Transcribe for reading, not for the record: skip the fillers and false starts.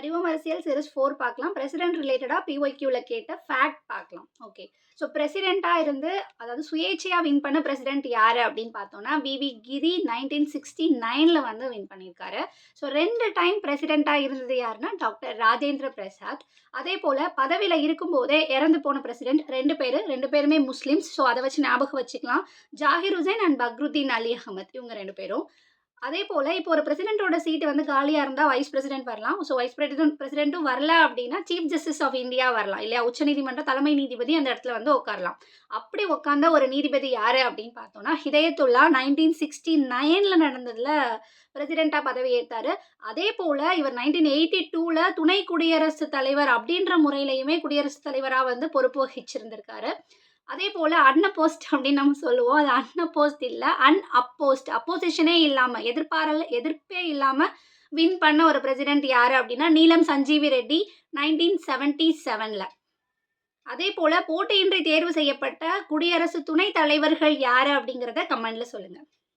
வடிவம் அரசியல் சீரிஸ் 4 பார்க்கலாம். பிரசிடென்ட் ரிலேட்டடா பிஒய்க்யூல கேட்ட ஃபேக்ட் பார்க்கலாம். ஓகே. ஸோ பிரசிடென்ட்டா இருந்து அதாவது சுயேட்சையா வின் பண்ண பிரசிடென்ட் யாரு அப்படின்னு பார்த்தோம்னா, வி.வி. கிரி 1969ல வந்து வின் பண்ணியிருக்காரு. ஸோ 2 டைம் பிரசிடென்ட்டா இருந்தது யாருன்னா, டாக்டர் ராஜேந்திர பிரசாத். அதேபோல பதவியில இருக்கும்போதே இறந்து போன பிரசிடென்ட் 2 பேரு. 2 பேருமே முஸ்லிம்ஸ். ஸோ அத வச்சு ஞாபகம் வச்சுக்கலாம். ஜாகிர் உசேன் அண்ட் பக்ருதீன் அலி அஹமத் இவங்க 2 பேரும். அதேபோல இப்போ ஒரு பிரசிடென்ட்டோட சீட் வந்து காலியா இருந்தா வைஸ் பிரசிடென்ட் வரலாம். ஸோ வைஸ் பிரசிடென்ட்டும் வரல அப்படின்னா, சீஃப் ஜஸ்டிஸ் ஆஃப் இந்தியா வரலாம் இல்லையா? உச்சநீதிமன்ற தலைமை நீதிபதி அந்த இடத்துல வந்து உட்காரலாம். அப்படி உட்கார்ந்த ஒரு நீதிபதி யாரு அப்படின்னு பார்த்தோம்னா, ஹிதயத்துல்லா 1969ல நடந்ததுல பிரசிடென்ட்டா பதவி ஏத்தாரு. அதேபோல இவர் 1982ல துணை குடியரசுத் தலைவர் அப்படின்ற முறையிலயுமே குடியரசுத் தலைவரா வந்து பொறுப்பு வகிச்சிருந்திருக்காரு. அதேபோல அன்அப்போஸ்ட் அப்படின்னு நம்ம சொல்லுவோம். அது அன்அப்போஸ்ட் இல்ல. அன்அப்போஸ்ட். அப்போசிஷனே இல்லாம, எதிர்ப்பே இல்லாம வின் பண்ண ஒரு பிரசிடென்ட் யாரு அப்படின்னா, நீலம் சஞ்சீவி ரெட்டி 1977ல. அதேபோல போட்டியின்றி தேர்வு செய்யப்பட்ட குடியரசு துணைத் தலைவர்கள் யாரு அப்படிங்கிறத கமெண்ட்ல சொல்லுங்க.